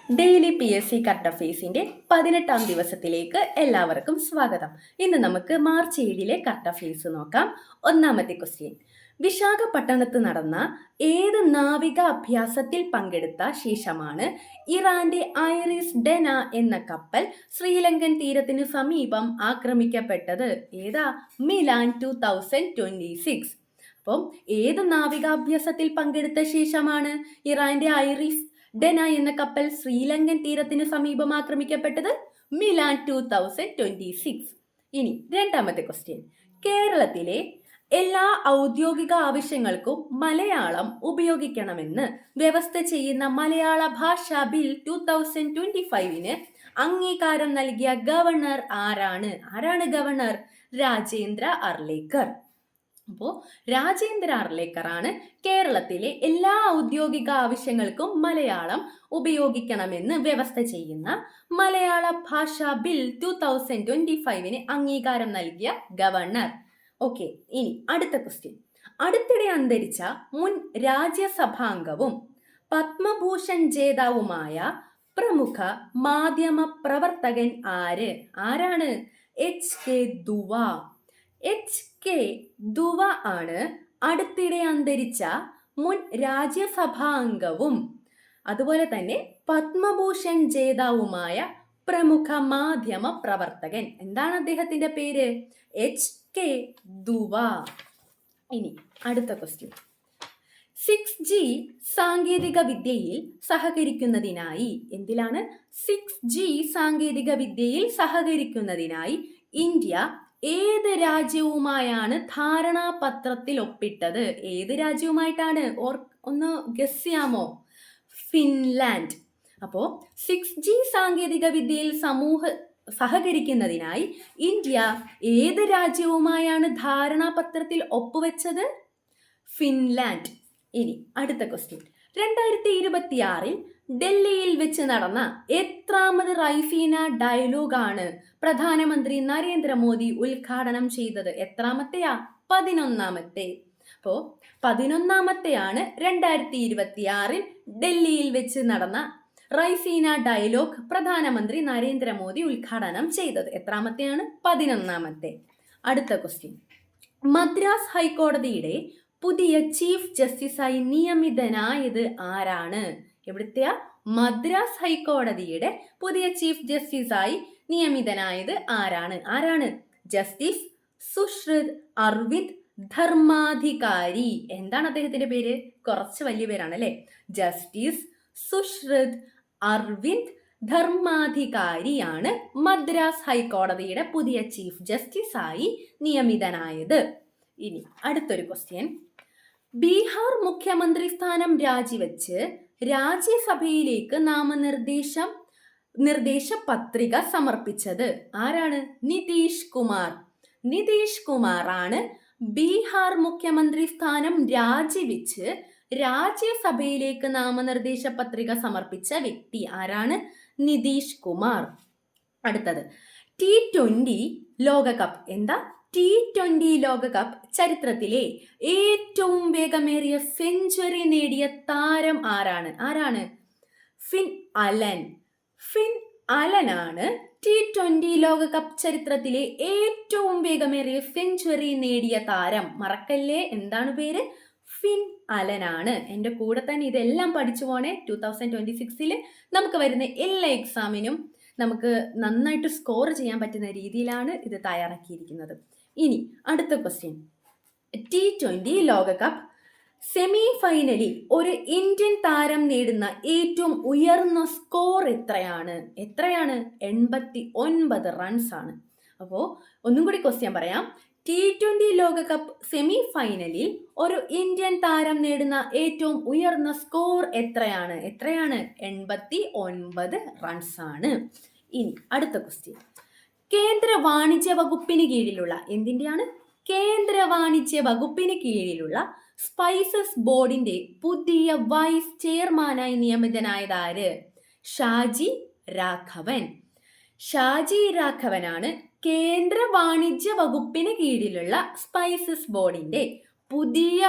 Daily PSC current അഫെയർസിന്റെ 18ാം ദിവസത്തിലേക്ക് എല്ലാവർക്കും സ്വാഗതം. ഇന്ന് നമുക്ക് മാർച്ച് 7 കറണ്ട് അഫെയർസ് നോക്കാം. ഒന്നാമത്തെ ക്വസ്റ്റ്യൻ: വിശാഖപട്ടണത്ത് നടന്ന ഏത് നാവിക അഭ്യാസത്തിൽ പങ്കെടുത്ത ശേഷമാണ് ഇറാന്റെ ഐറിസ് ഡെന എന്ന കപ്പൽ ശ്രീലങ്കൻ തീരത്തിന് സമീപം ആക്രമിക്കപ്പെട്ടത്? ഏതാ? മിലാൻ 2026. അപ്പം ഏത് നാവികാഭ്യാസത്തിൽ പങ്കെടുത്ത ശേഷമാണ് ഇറാന്റെ ഐറിസ് ഡെന എന്ന കപ്പൽ ശ്രീലങ്കൻ തീരത്തിന് സമീപം ആക്രമിക്കപ്പെട്ടത്? മിലാൻ 2026. ഇനി രണ്ടാമത്തെ ക്വസ്റ്റ്യൻ: കേരളത്തിലെ എല്ലാ ഔദ്യോഗിക ആവശ്യങ്ങൾക്കും മലയാളം ഉപയോഗിക്കണമെന്ന് വ്യവസ്ഥ ചെയ്യുന്ന മലയാള ഭാഷാ ബിൽ 2025 അംഗീകാരം നൽകിയ ഗവർണർ ആരാണ്? ഗവർണർ? രാജേന്ദ്ര അർലേക്കർ. അപ്പോൾ രാജേന്ദ്ര അർലേക്കറാണ് കേരളത്തിലെ എല്ലാ ഔദ്യോഗിക ആവശ്യങ്ങൾക്കും മലയാളം ഉപയോഗിക്കണമെന്ന് വ്യവസ്ഥ ചെയ്യുന്ന മലയാള ഭാഷാ ബിൽ 2025 അംഗീകാരം നൽകിയ ഗവർണർ. ഓക്കെ, ഇനി അടുത്ത ക്വസ്റ്റ്യൻ: അടുത്തിടെ അന്തരിച്ച മുൻ രാജ്യസഭാംഗവും പത്മഭൂഷൺ ജേതാവുമായ പ്രമുഖ മാധ്യമ പ്രവർത്തകൻ ആരാണ്? HK ദുവ. HK ദുവ ആണ് അടുത്തിടെ അന്തരിച്ച മുൻ രാജ്യസഭാ അംഗവും അതുപോലെ തന്നെ പത്മഭൂഷൺ ജേതാവുമായ പ്രമുഖ മാധ്യമ പ്രവർത്തകൻ. എന്താണ് അദ്ദേഹത്തിന്റെ പേര്? HK ദുവ. ഇനി അടുത്ത ക്വസ്റ്റ്യൻ: 6G സാങ്കേതിക വിദ്യയിൽ സഹകരിക്കുന്നതിനായി 6G സാങ്കേതിക വിദ്യയിൽ സഹകരിക്കുന്നതിനായി ഇന്ത്യ ഏത് രാജ്യവുമായാണ് ധാരണാപത്രത്തിൽ ഒപ്പിട്ടത്? ഏത് രാജ്യവുമായിട്ടാണ്? ഒന്ന് ഗസ് ചെയ്യാമോ? ഫിൻലാൻഡ്. അപ്പോൾ 6G സാങ്കേതിക വിദ്യയിൽ സഹകരിക്കുന്നതിനായി ഇന്ത്യ ഏത് രാജ്യവുമായാണ് ധാരണാപത്രത്തിൽ ഒപ്പുവെച്ചത്? ഫിൻലാൻഡ്. ഇനി അടുത്ത ക്വസ്റ്റ്യൻ: 2026 ഡൽഹിയിൽ വെച്ച് നടന്ന എത്രാമത് റൈസീന ഡയലോഗാണ് പ്രധാനമന്ത്രി നരേന്ദ്രമോദി ഉദ്ഘാടനം ചെയ്തത്? എത്രാമത്തെയാ? 11ാമത്തെ. അപ്പോൾ 11ാമത്തെയാണ് 2026 ഡൽഹിയിൽ വെച്ച് നടന്ന റൈസീന ഡയലോഗ് പ്രധാനമന്ത്രി നരേന്ദ്രമോദി ഉദ്ഘാടനം ചെയ്തത്. എത്രാമത്തെയാണ്? 11ാമത്തെ. അടുത്ത ക്വസ്റ്റ്യൻ: മദ്രാസ് ഹൈക്കോടതിയുടെ പുതിയ ചീഫ് ജസ്റ്റിസായി നിയമിതനായത് ആരാണ്? എവിടുത്തെയാ? മദ്രാസ് ഹൈക്കോടതിയുടെ പുതിയ ചീഫ് ജസ്റ്റിസായി നിയമിതനായത് ആരാണ്? ജസ്റ്റിസ് സുശ്രുത് അരവിന്ദ് ധർമാധികാരി. എന്താണ് അദ്ദേഹത്തിന്റെ പേര്? കുറച്ച് വലിയ പേരാണ് അല്ലെ. ജസ്റ്റിസ് സുശ്രുത് അരവിന്ദ് ധർമാധികാരിയാണ് മദ്രാസ് ഹൈക്കോടതിയുടെ പുതിയ ചീഫ് ജസ്റ്റിസായി നിയമിതനായത്. ഇനി അടുത്തൊരു ക്വസ്റ്റ്യൻ: ബീഹാർ മുഖ്യമന്ത്രി സ്ഥാനം രാജിവെച്ച് രാജ്യസഭയിലേക്ക് നിർദ്ദേശ പത്രിക സമർപ്പിച്ചത് ആരാണ്? നിതീഷ് കുമാർ. നിതീഷ് കുമാർ ആണ് ബീഹാർ മുഖ്യമന്ത്രി സ്ഥാനം രാജിവെച്ച് രാജ്യസഭയിലേക്ക് നാമനിർദ്ദേശ പത്രിക സമർപ്പിച്ച വ്യക്തി. ആരാണ്? നിതീഷ് കുമാർ. അടുത്തത് T20 ലോകകപ്പ്. എന്താ? T20 ലോകകപ്പ് ചരിത്രത്തിലെ ഏറ്റവും വേഗമേറിയ സെഞ്ചുറി നേടിയ താരം ആരാണ്? Fin Allen. ഫിൻ അലനാണ് T20 ലോകകപ്പ് ചരിത്രത്തിലെ ഏറ്റവും വേഗമേറിയ സെഞ്ചുറി നേടിയ താരം. മറക്കല്ലേ, എന്താണ് പേര്? ഫിൻ അലനാണ്. എൻ്റെ കൂടെ തന്നെ ഇതെല്ലാം പഠിച്ചു പോണേ. 2026 നമുക്ക് വരുന്ന എല്ലാ എക്സാമിനും നമുക്ക് നന്നായിട്ട് സ്കോർ ചെയ്യാൻ പറ്റുന്ന രീതിയിലാണ് ഇത് തയ്യാറാക്കിയിരിക്കുന്നത്. ഇനി അടുത്ത ക്വസ്റ്റ്യൻ: T20 ലോകകപ്പ് സെമി ഫൈനലിൽ ഒരു ഇന്ത്യൻ താരം നേടുന്ന ഏറ്റവും ഉയർന്ന സ്കോർ എത്രയാണ്? 89 റൺസ് ആണ്. അപ്പോൾ ഒന്നും കൂടി ക്വസ്റ്റ്യൻ പറയാം. T20 ലോകകപ്പ് സെമി ഫൈനലിൽ ഒരു ഇന്ത്യൻ താരം നേടുന്ന ഏറ്റവും ഉയർന്ന സ്കോർ എത്രയാണ്? 89 റൺസ് ആണ്. ഇനി അടുത്ത ക്വസ്റ്റ്യൻ: കേന്ദ്ര വാണിജ്യ വകുപ്പിന് കീഴിലുള്ള കേന്ദ്ര വാണിജ്യ വകുപ്പിന് കീഴിലുള്ള സ്പൈസസ് ബോർഡിന്റെ പുതിയ വൈസ് ചെയർമാനായി നിയമിതനായത് ആര്? ഷാജി രാഘവൻ. ഷാജി രാഘവനാണ് കേന്ദ്ര വാണിജ്യ വകുപ്പിന് കീഴിലുള്ള സ്പൈസസ് ബോർഡിന്റെ പുതിയ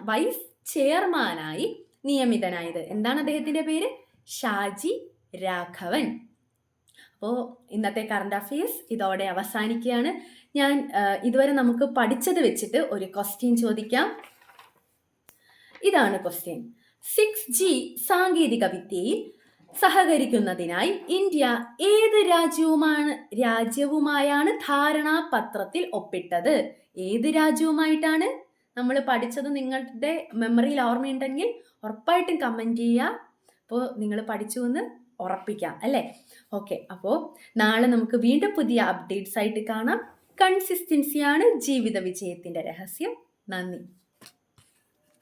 വൈസ് ചെയർമാനായി നിയമിതനായത്. എന്താണ് അദ്ദേഹത്തിന്റെ പേര്? ഷാജി രാഘവൻ. അപ്പോൾ ഇന്നത്തെ കറണ്ട് അഫയേഴ്സ് ഇതോടെ അവസാനിക്കുകയാണ്. ഞാൻ ഇതുവരെ നമുക്ക് പഠിച്ചത് വെച്ചിട്ട് ഒരു ക്വസ്റ്റ്യൻ ചോദിക്കാം. ഇതാണ് ക്വസ്റ്റ്യൻ. 6G സാങ്കേതിക വിദ്യയിൽ സഹകരിക്കുന്നതിനായി ഇന്ത്യ ഏത് രാജ്യവുമായാണ് ധാരണാപത്രത്തിൽ ഒപ്പിട്ടത്? ഏത് രാജ്യവുമായിട്ടാണ്? നമ്മൾ പഠിച്ചത് നിങ്ങളുടെ മെമ്മറിയിൽ ഓർമ്മയുണ്ടെങ്കിൽ ഉറപ്പായിട്ടും കമൻറ്റ് ചെയ്യുക. അപ്പോൾ നിങ്ങൾ പഠിച്ചു എന്ന് ഉറപ്പിക്കാം അല്ലേ? ഓക്കെ, അപ്പോൾ നാളെ നമുക്ക് വീണ്ടും പുതിയ അപ്ഡേറ്റ്സ് ആയിട്ട് കാണാം. കൺസിസ്റ്റൻസിയാണ് ജീവിത വിജയത്തിൻ്റെ രഹസ്യം. നന്ദി.